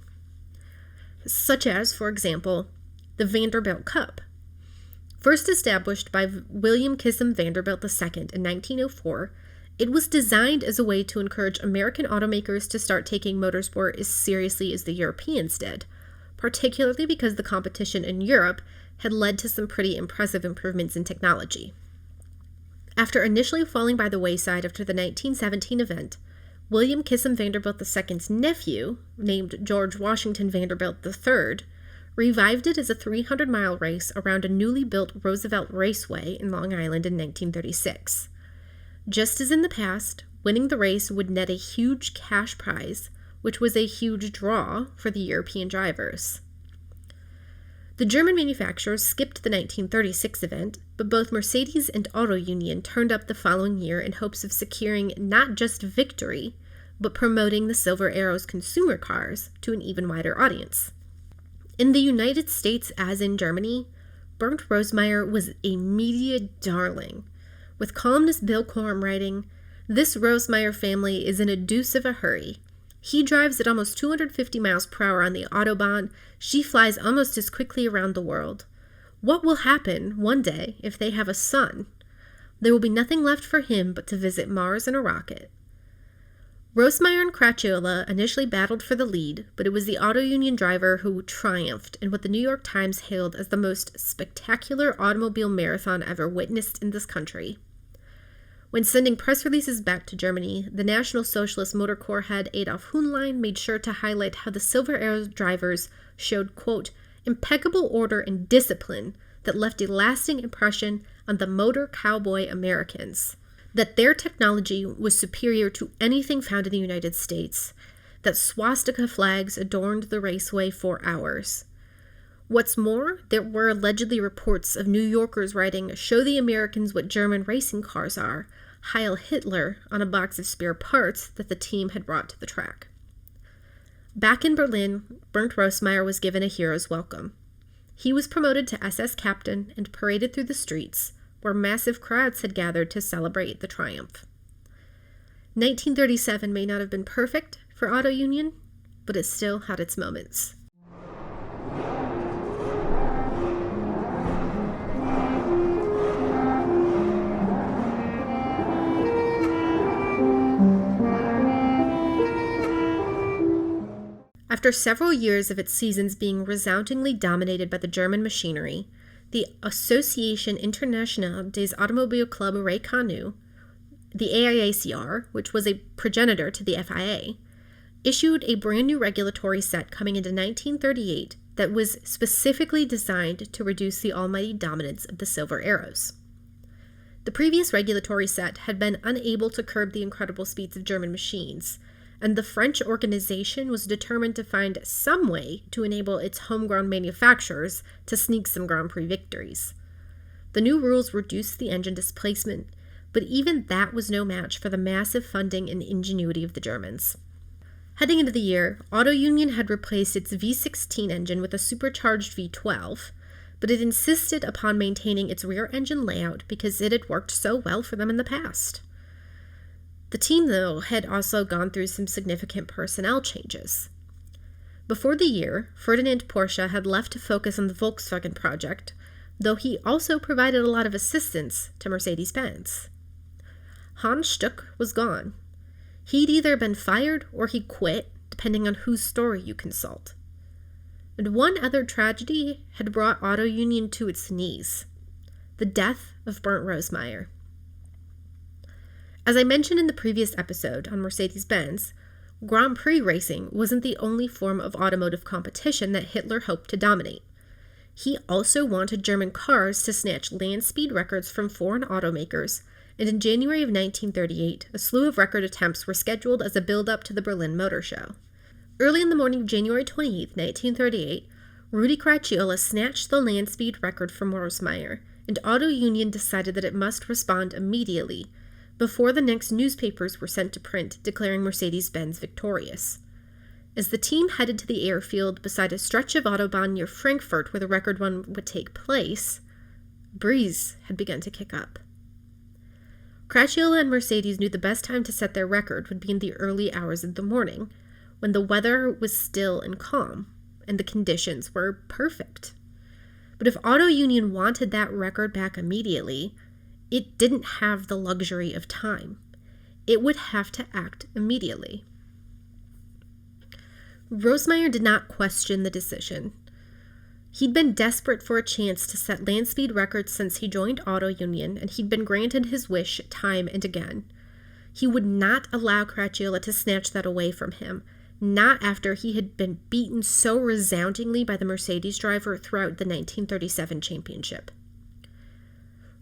such as, for example, the Vanderbilt Cup. First established by William Kissam Vanderbilt II in 1904, it was designed as a way to encourage American automakers to start taking motorsport as seriously as the Europeans did, particularly because the competition in Europe had led to some pretty impressive improvements in technology. After initially falling by the wayside after the 1917 event, William Kissam Vanderbilt II's nephew, named George Washington Vanderbilt III, revived it as a 300-mile race around a newly built Roosevelt Raceway in Long Island in 1936. Just as in the past, winning the race would net a huge cash prize, which was a huge draw for the European drivers. The German manufacturers skipped the 1936 event, but both Mercedes and Auto Union turned up the following year in hopes of securing not just victory, but promoting the Silver Arrow's consumer cars to an even wider audience. In the United States, as in Germany, Bernd Rosemeyer was a media darling, with columnist Bill Corum writing, "This Rosemeyer family is in a deuce of a hurry. He drives at almost 250 miles per hour on the Autobahn. She flies almost as quickly around the world. What will happen one day if they have a son? There will be nothing left for him but to visit Mars in a rocket." Rosemeyer and Cracchiola initially battled for the lead, but it was the Auto Union driver who triumphed in what the New York Times hailed as the most spectacular automobile marathon ever witnessed in this country. When sending press releases back to Germany, the National Socialist Motor Corps head Adolf Hitler made sure to highlight how the Silver Arrow drivers showed, quote, impeccable order and discipline that left a lasting impression on the motor cowboy Americans, that their technology was superior to anything found in the United States, that swastika flags adorned the raceway for hours. What's more, there were allegedly reports of New Yorkers writing, "Show the Americans what German racing cars are, Heil Hitler," on a box of spare parts that the team had brought to the track. Back in Berlin, Bernd Rosemeyer was given a hero's welcome. He was promoted to SS captain and paraded through the streets, where massive crowds had gathered to celebrate the triumph. 1937 may not have been perfect for Auto Union, but it still had its moments. After several years of its seasons being resoundingly dominated by the German machinery, the Association Internationale des Automobiles Club Reconnus, the AIACR, which was a progenitor to the FIA, issued a brand new regulatory set coming into 1938 that was specifically designed to reduce the almighty dominance of the Silver Arrows. The previous regulatory set had been unable to curb the incredible speeds of German machines, and the French organization was determined to find some way to enable its homegrown manufacturers to sneak some Grand Prix victories. The new rules reduced the engine displacement, but even that was no match for the massive funding and ingenuity of the Germans. Heading into the year, Auto Union had replaced its V16 engine with a supercharged V12, but it insisted upon maintaining its rear engine layout because it had worked so well for them in the past. The team, though, had also gone through some significant personnel changes. Before the year, Ferdinand Porsche had left to focus on the Volkswagen project, though he also provided a lot of assistance to Mercedes-Benz. Hans Stuck was gone. He'd either been fired or he quit, depending on whose story you consult. And one other tragedy had brought Auto Union to its knees: the death of Bernd Rosemeyer. As I mentioned in the previous episode on Mercedes-Benz, Grand Prix racing wasn't the only form of automotive competition that Hitler hoped to dominate. He also wanted German cars to snatch land speed records from foreign automakers, and in January of 1938, a slew of record attempts were scheduled as a build-up to the Berlin Motor Show. Early in the morning of January 28, 1938, Rudi Cracciola snatched the land speed record from Rosemeyer, and Auto Union decided that it must respond immediately, before the next newspapers were sent to print declaring Mercedes-Benz victorious. As the team headed to the airfield beside a stretch of Autobahn near Frankfurt where the record run would take place, a breeze had begun to kick up. Cracciola and Mercedes knew the best time to set their record would be in the early hours of the morning, when the weather was still and calm, and the conditions were perfect. But if Auto Union wanted that record back immediately, it didn't have the luxury of time. It would have to act immediately. Rosemeyer did not question the decision. He'd been desperate for a chance to set land speed records since he joined Auto Union, and he'd been granted his wish time and again. He would not allow Cracciola to snatch that away from him, not after he had been beaten so resoundingly by the Mercedes driver throughout the 1937 championship.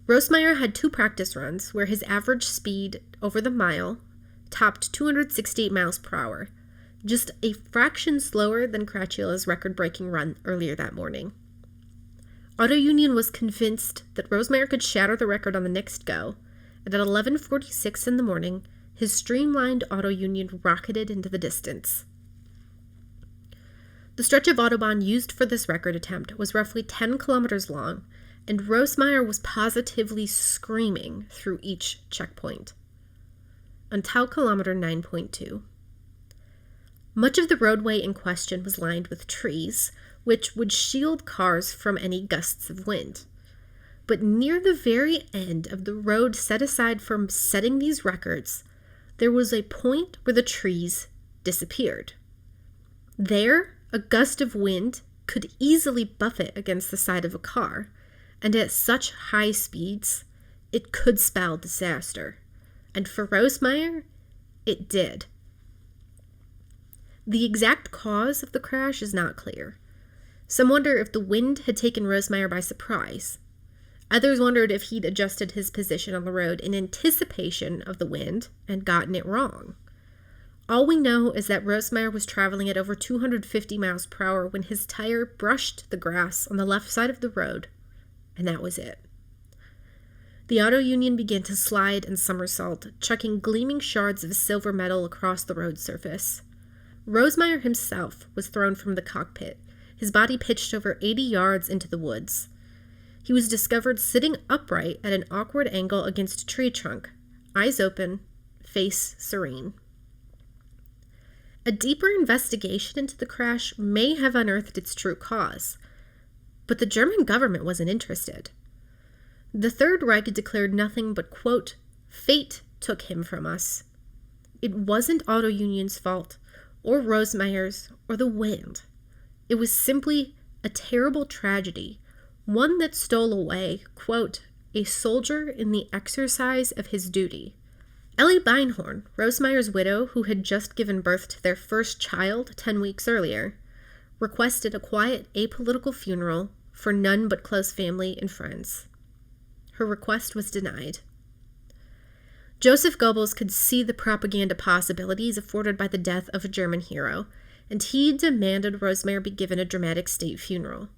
Rosemeyer had 2 practice runs where his average speed over the mile topped 268 miles per hour, just a fraction slower than Cracciola's record-breaking run earlier that morning. Auto Union was convinced that Rosemeyer could shatter the record on the next go, and at 11:46 in the morning, his streamlined Auto Union rocketed into the distance. The stretch of Autobahn used for this record attempt was roughly 10 kilometers long, and Rosemeyer was positively screaming through each checkpoint. Until kilometer 9.2. Much of the roadway in question was lined with trees, which would shield cars from any gusts of wind. But near the very end of the road set aside for setting these records, there was a point where the trees disappeared. There, a gust of wind could easily buffet against the side of a car, and at such high speeds, it could spell disaster. And for Rosemeyer, it did. The exact cause of the crash is not clear. Some wonder if the wind had taken Rosemeyer by surprise. Others wondered if he'd adjusted his position on the road in anticipation of the wind and gotten it wrong. All we know is that Rosemeyer was traveling at over 250 miles per hour when his tire brushed the grass on the left side of the road, and that was it. The Auto Union began to slide and somersault, chucking gleaming shards of silver metal across the road surface. Rosemeyer himself was thrown from the cockpit, his body pitched over 80 yards into the woods. He was discovered sitting upright at an awkward angle against a tree trunk, eyes open, face serene. A deeper investigation into the crash may have unearthed its true cause, but the German government wasn't interested. The Third Reich declared nothing but, quote, "Fate took him from us." It wasn't Auto Union's fault, or Rosemeyer's, or the wind. It was simply a terrible tragedy, one that stole away, quote, "a soldier in the exercise of his duty." Ellie Beinhorn, Rosemeyer's widow, who had just given birth to their first child 10 weeks earlier, requested a quiet, apolitical funeral for none but close family and friends. Her request was denied. Joseph Goebbels could see the propaganda possibilities afforded by the death of a German hero, and he demanded Rosemeyer be given a dramatic state funeral.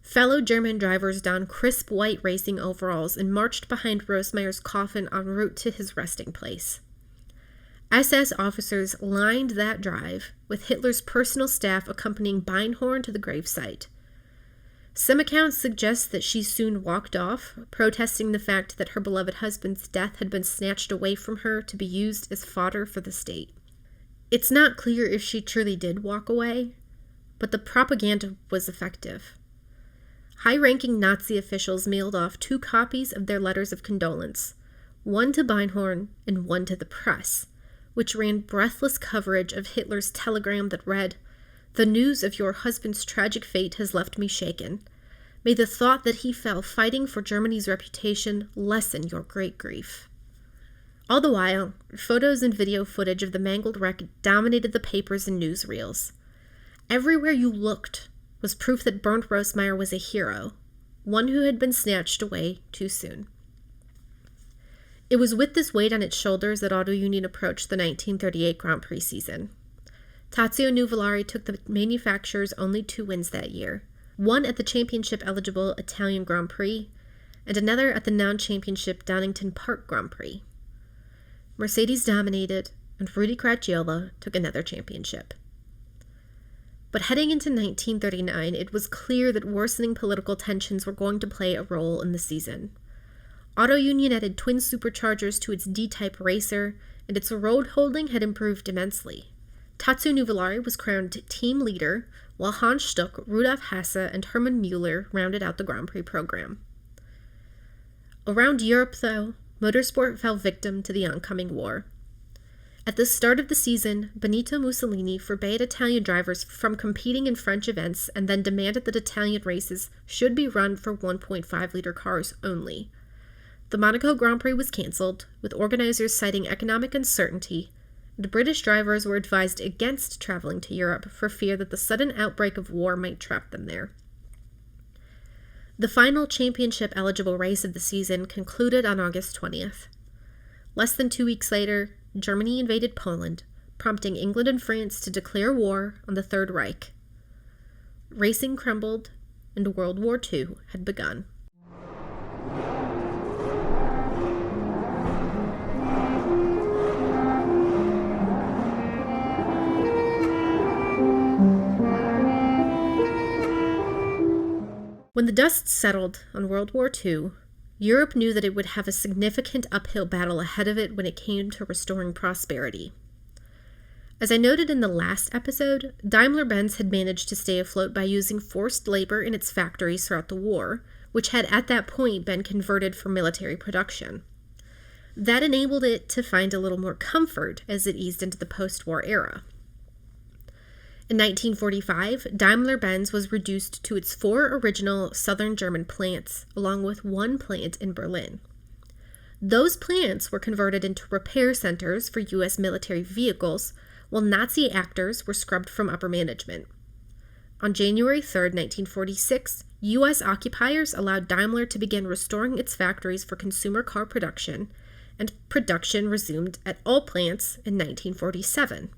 Fellow German drivers donned crisp white racing overalls and marched behind Rosemeyer's coffin en route to his resting place. SS officers lined that drive, with Hitler's personal staff accompanying Beinhorn to the gravesite. Some accounts suggest that she soon walked off, protesting the fact that her beloved husband's death had been snatched away from her to be used as fodder for the state. It's not clear if she truly did walk away, but the propaganda was effective. high-ranking Nazi officials mailed off 2 copies of their letters of condolence, one to Beinhorn and one to the press, which ran breathless coverage of Hitler's telegram that read, "The news of your husband's tragic fate has left me shaken. May the thought that he fell fighting for Germany's reputation lessen your great grief." All the while, photos and video footage of the mangled wreck dominated the papers and newsreels. Everywhere you looked was proof that Bernd Rosemeyer was a hero, one who had been snatched away too soon. It was with this weight on its shoulders that Auto Union approached the 1938 Grand Prix season. Tazio Nuvolari took the manufacturer's only 2 wins that year, one at the championship-eligible Italian Grand Prix, and another at the non-championship Donington Park Grand Prix. Mercedes dominated, and Rudi Cragiola took another championship. But heading into 1939, it was clear that worsening political tensions were going to play a role in the season. Auto Union added twin superchargers to its D-type racer, and its road holding had improved immensely. Tazio Nuvolari was crowned team leader, while Hans Stuck, Rudolf Hasse, and Hermann Mueller rounded out the Grand Prix program. Around Europe, though, motorsport fell victim to the oncoming war. At the start of the season, Benito Mussolini forbade Italian drivers from competing in French events and then demanded that Italian races should be run for 1.5-liter cars only. The Monaco Grand Prix was cancelled, with organizers citing economic uncertainty, and British drivers were advised against traveling to Europe for fear that the sudden outbreak of war might trap them there. The final championship-eligible race of the season concluded on August 20th. Less than 2 weeks later, Germany invaded Poland, prompting England and France to declare war on the Third Reich. Racing crumbled, and World War II had begun. When the dust settled on World War II, Europe knew that it would have a significant uphill battle ahead of it when it came to restoring prosperity. As I noted in the last episode, Daimler-Benz had managed to stay afloat by using forced labor in its factories throughout the war, which had at that point been converted for military production. That enabled it to find a little more comfort as it eased into the post-war era. In 1945, Daimler-Benz was reduced to its 4 original southern German plants, along with 1 plant in Berlin. Those plants were converted into repair centers for U.S. military vehicles, while Nazi actors were scrubbed from upper management. On January 3, 1946, U.S. occupiers allowed Daimler to begin restoring its factories for consumer car production, and production resumed at all plants in 1947.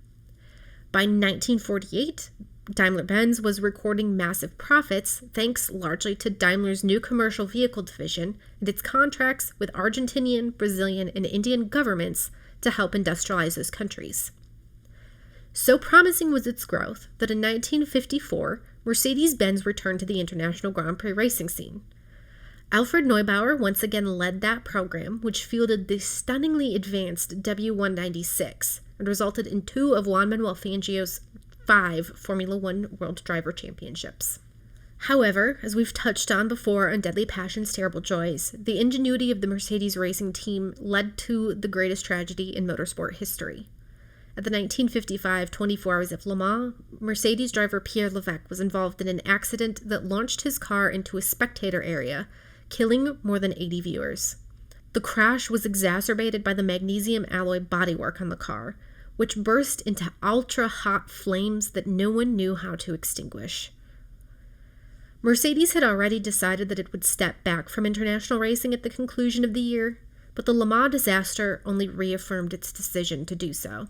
By 1948, Daimler-Benz was recording massive profits thanks largely to Daimler's new commercial vehicle division and its contracts with Argentinian, Brazilian, and Indian governments to help industrialize those countries. So promising was its growth that in 1954, Mercedes-Benz returned to the international Grand Prix racing scene. Alfred Neubauer once again led that program, which fielded the stunningly advanced W196 and resulted in 2 of Juan Manuel Fangio's 5 Formula One World Driver Championships. However, as we've touched on before on Deadly Passion's Terrible Joys, the ingenuity of the Mercedes racing team led to the greatest tragedy in motorsport history. At the 1955 24 Hours of Le Mans, Mercedes driver Pierre Levesque was involved in an accident that launched his car into a spectator area, killing more than 80 viewers. The crash was exacerbated by the magnesium alloy bodywork on the car, which burst into ultra-hot flames that no one knew how to extinguish. Mercedes had already decided that it would step back from international racing at the conclusion of the year, but the Le Mans disaster only reaffirmed its decision to do so.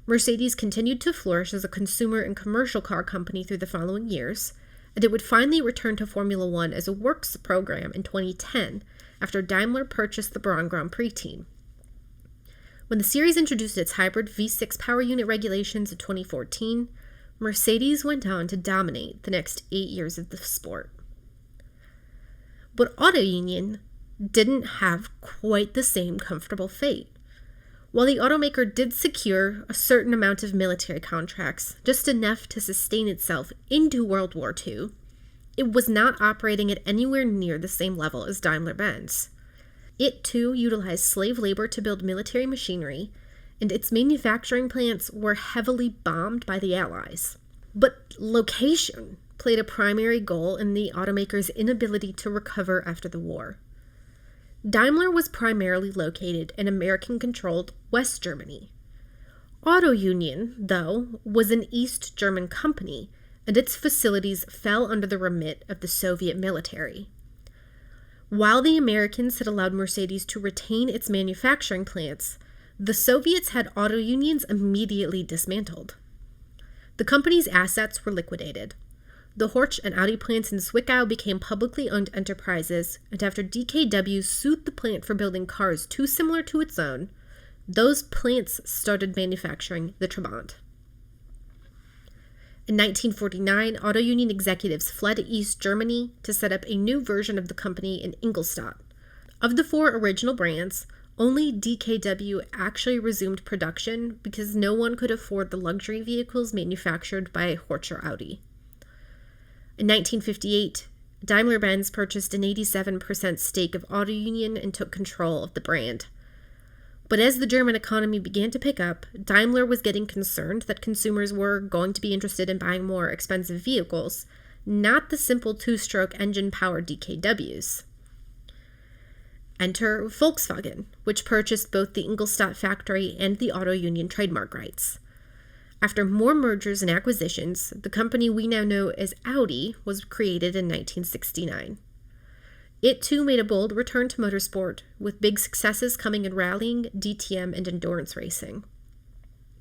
Mercedes continued to flourish as a consumer and commercial car company through the following years, and it would finally return to Formula One as a works program in 2010 after Daimler purchased the Braun Grand Prix team. When the series introduced its hybrid V6 power unit regulations in 2014, Mercedes went on to dominate the next 8 years of the sport. But Auto Union didn't have quite the same comfortable fate. While the automaker did secure a certain amount of military contracts, just enough to sustain itself into World War II, it was not operating at anywhere near the same level as Daimler-Benz. It, too, utilized slave labor to build military machinery, and its manufacturing plants were heavily bombed by the Allies. But location played a primary role in the automakers' inability to recover after the war. Daimler was primarily located in American-controlled West Germany. Auto Union, though, was an East German company, and its facilities fell under the remit of the Soviet military. While the Americans had allowed Mercedes to retain its manufacturing plants, the Soviets had auto unions immediately dismantled. The company's assets were liquidated. The Horch and Audi plants in Zwickau became publicly owned enterprises, and after DKW sued the plant for building cars too similar to its own, those plants started manufacturing the Trabant. In 1949, auto union executives fled East Germany to set up a new version of the company in Ingolstadt. Of the 4 original brands, only DKW actually resumed production because no one could afford the luxury vehicles manufactured by Horch or Audi. In 1958, Daimler-Benz purchased an 87% stake of Auto Union and took control of the brand. But as the German economy began to pick up, Daimler was getting concerned that consumers were going to be interested in buying more expensive vehicles, not the simple 2-stroke engine-powered DKWs. Enter Volkswagen, which purchased both the Ingolstadt factory and the Auto Union trademark rights. After more mergers and acquisitions, the company we now know as Audi was created in 1969. It too made a bold return to motorsport, with big successes coming in rallying, DTM, and endurance racing.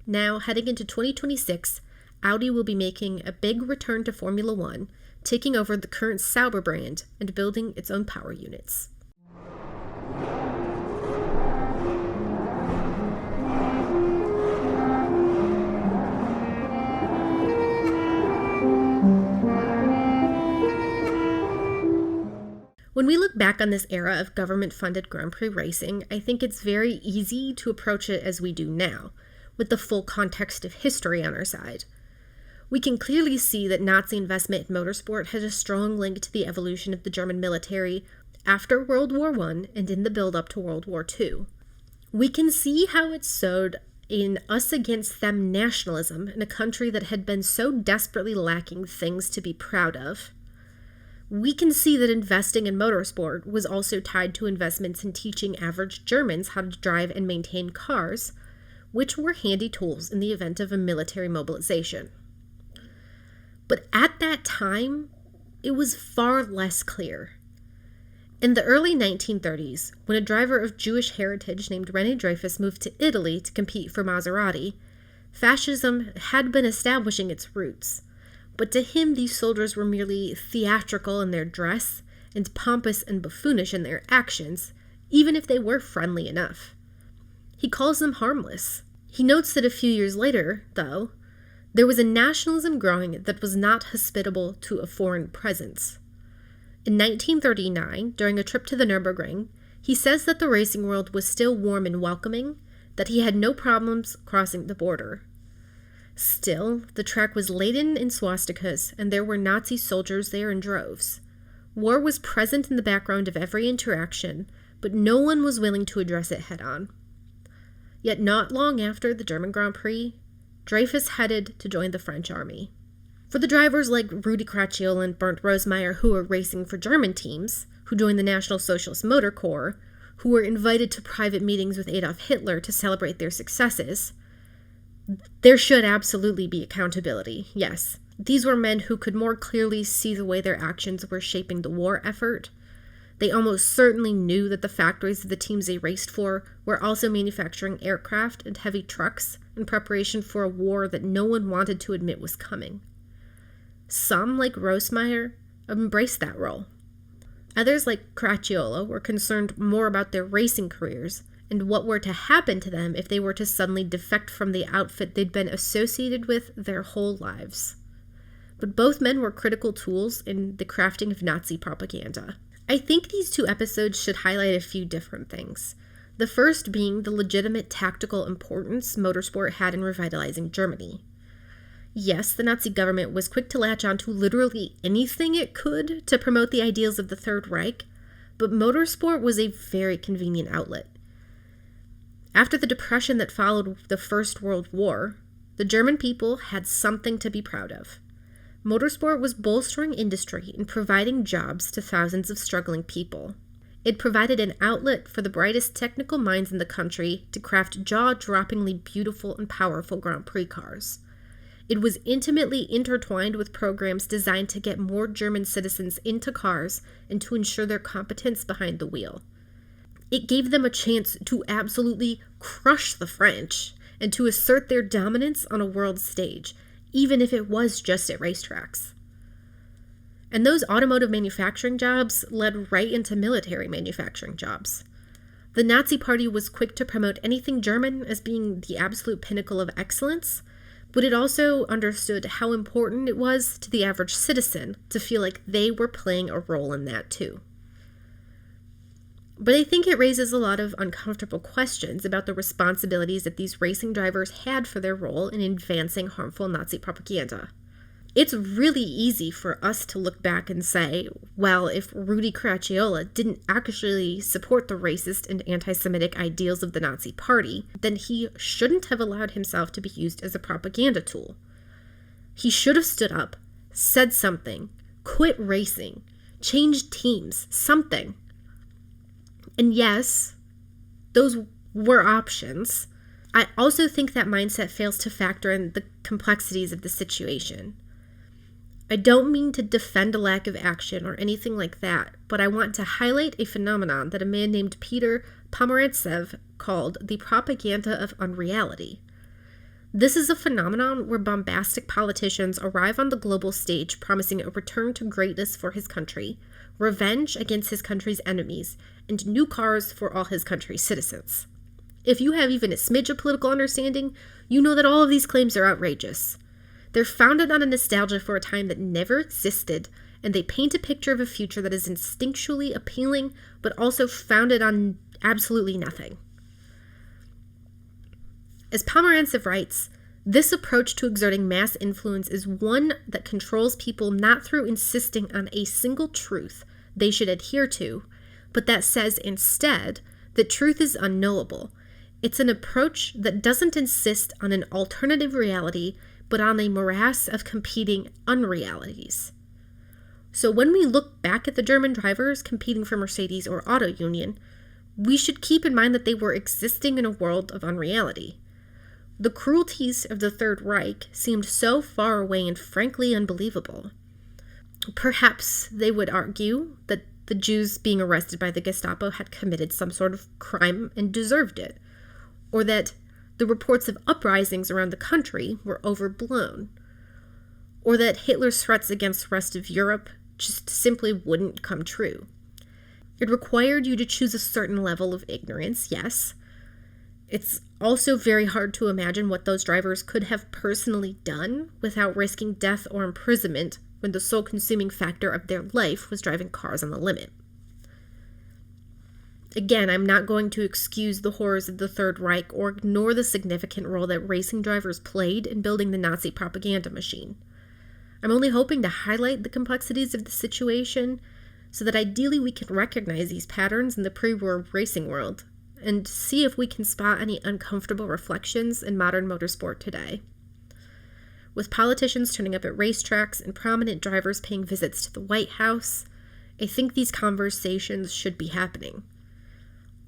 Now, heading into 2026, Audi will be making a big return to Formula One, taking over the current Sauber brand and building its own power units. When we look back on this era of government-funded Grand Prix racing, I think it's very easy to approach it as we do now, with the full context of history on our side. We can clearly see that Nazi investment in motorsport has a strong link to the evolution of the German military after World War I and in the build-up to World War II. We can see how it sowed in us-against-them nationalism in a country that had been so desperately lacking things to be proud of. We can see that investing in motorsport was also tied to investments in teaching average Germans how to drive and maintain cars, which were handy tools in the event of a military mobilization. But at that time, it was far less clear. In the early 1930s, when a driver of Jewish heritage named René Dreyfus moved to Italy to compete for Maserati, fascism had been establishing its roots. But to him, these soldiers were merely theatrical in their dress and pompous and buffoonish in their actions, even if they were friendly enough. He calls them harmless. He notes that a few years later, though, there was a nationalism growing that was not hospitable to a foreign presence. In 1939, during a trip to the Nürburgring, he says that the racing world was still warm and welcoming, that he had no problems crossing the border. Still, the track was laden in swastikas, and there were Nazi soldiers there in droves. War was present in the background of every interaction, but no one was willing to address it head-on. Yet not long after the German Grand Prix, Dreyfus headed to join the French army. For the drivers like Rudi Cracchiola and Bernd Rosemeyer, who were racing for German teams, who joined the National Socialist Motor Corps, who were invited to private meetings with Adolf Hitler to celebrate their successes, there should absolutely be accountability, yes. These were men who could more clearly see the way their actions were shaping the war effort. They almost certainly knew that the factories of the teams they raced for were also manufacturing aircraft and heavy trucks in preparation for a war that no one wanted to admit was coming. Some, like Rosemeyer, embraced that role. Others, like Cracchiola, were concerned more about their racing careers and what were to happen to them if they were to suddenly defect from the outfit they'd been associated with their whole lives. But both men were critical tools in the crafting of Nazi propaganda. I think these 2 episodes should highlight a few different things. The first being the legitimate tactical importance motorsport had in revitalizing Germany. Yes, the Nazi government was quick to latch on to literally anything it could to promote the ideals of the Third Reich, but motorsport was a very convenient outlet. After the depression that followed the First World War, the German people had something to be proud of. Motorsport was bolstering industry and providing jobs to thousands of struggling people. It provided an outlet for the brightest technical minds in the country to craft jaw-droppingly beautiful and powerful Grand Prix cars. It was intimately intertwined with programs designed to get more German citizens into cars and to ensure their competence behind the wheel. It gave them a chance to absolutely crush the French and to assert their dominance on a world stage, even if it was just at racetracks. And those automotive manufacturing jobs led right into military manufacturing jobs. The Nazi Party was quick to promote anything German as being the absolute pinnacle of excellence, but it also understood how important it was to the average citizen to feel like they were playing a role in that too. But I think it raises a lot of uncomfortable questions about the responsibilities that these racing drivers had for their role in advancing harmful Nazi propaganda. It's really easy for us to look back and say, well, if Rudy Caracciola didn't actually support the racist and anti-Semitic ideals of the Nazi Party, then he shouldn't have allowed himself to be used as a propaganda tool. He should have stood up, said something, quit racing, changed teams, something. And yes, those were options. I also think that mindset fails to factor in the complexities of the situation. I don't mean to defend a lack of action or anything like that, but I want to highlight a phenomenon that a man named Peter Pomerantsev called the propaganda of unreality. This is a phenomenon where bombastic politicians arrive on the global stage promising a return to greatness for his country, revenge against his country's enemies, and new cars for all his country's citizens. If you have even a smidge of political understanding, you know that all of these claims are outrageous. They're founded on a nostalgia for a time that never existed, and they paint a picture of a future that is instinctually appealing, but also founded on absolutely nothing. As Pomerantsev writes, this approach to exerting mass influence is one that controls people not through insisting on a single truth they should adhere to, but that says instead that truth is unknowable. It's an approach that doesn't insist on an alternative reality, but on a morass of competing unrealities. So when we look back at the German drivers competing for Mercedes or Auto Union, we should keep in mind that they were existing in a world of unreality. The cruelties of the Third Reich seemed so far away and frankly unbelievable. Perhaps they would argue that the Jews being arrested by the Gestapo had committed some sort of crime and deserved it, or that the reports of uprisings around the country were overblown, or that Hitler's threats against the rest of Europe just simply wouldn't come true. It required you to choose a certain level of ignorance, yes. It's also very hard to imagine what those drivers could have personally done without risking death or imprisonment when the sole consuming factor of their life was driving cars on the limit. Again, I'm not going to excuse the horrors of the Third Reich or ignore the significant role that racing drivers played in building the Nazi propaganda machine. I'm only hoping to highlight the complexities of the situation so that ideally we can recognize these patterns in the pre-war racing world and see if we can spot any uncomfortable reflections in modern motorsport today. With politicians turning up at racetracks and prominent drivers paying visits to the White House, I think these conversations should be happening.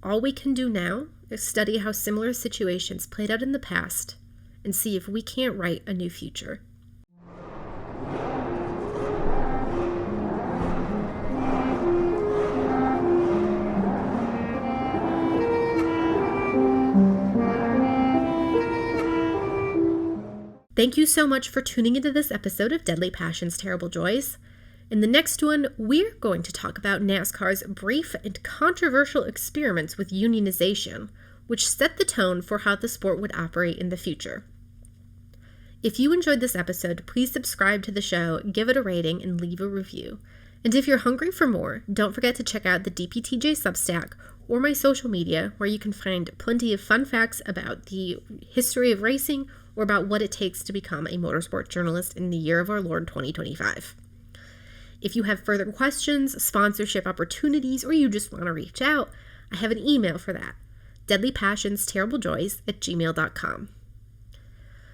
All we can do now is study how similar situations played out in the past and see if we can't write a new future. Thank you so much for tuning into this episode of Deadly Passions, Terrible Joys. In the next one, we're going to talk about NASCAR's brief and controversial experiments with unionization, which set the tone for how the sport would operate in the future. If you enjoyed this episode, please subscribe to the show, give it a rating, and leave a review. And if you're hungry for more, don't forget to check out the DPTJ Substack or my social media, where you can find plenty of fun facts about the history of racing or about what it takes to become a motorsport journalist in the year of our Lord 2025. If you have further questions, sponsorship opportunities, or you just want to reach out, I have an email for that, deadlypassionsterriblejoys@gmail.com.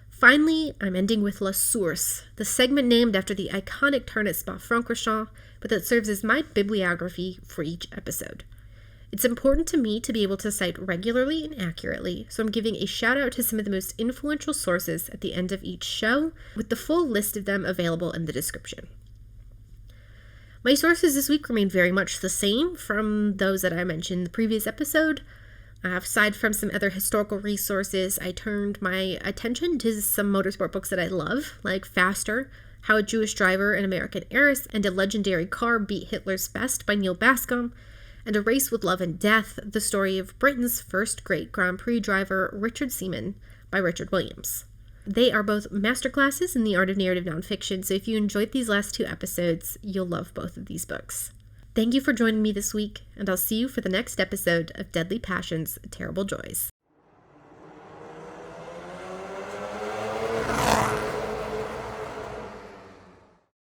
Finally, I'm ending with La Source, the segment named after the iconic turn at Spa-Francorchamps, but that serves as my bibliography for each episode. It's important to me to be able to cite regularly and accurately, so I'm giving a shout out to some of the most influential sources at the end of each show, with the full list of them available in the description. My sources this week remain very much the same from those that I mentioned in the previous episode. Aside from some other historical resources, I turned my attention to some motorsport books that I love, like Faster, How a Jewish Driver, an American Heiress, and a Legendary Car Beat Hitler's Best by Neil Bascom, and A Race with Love and Death, the story of Britain's first great Grand Prix driver, Richard Seaman, by Richard Williams. They are both masterclasses in the art of narrative nonfiction, so if you enjoyed these last 2 episodes, you'll love both of these books. Thank you for joining me this week, and I'll see you for the next episode of Deadly Passions, Terrible Joys.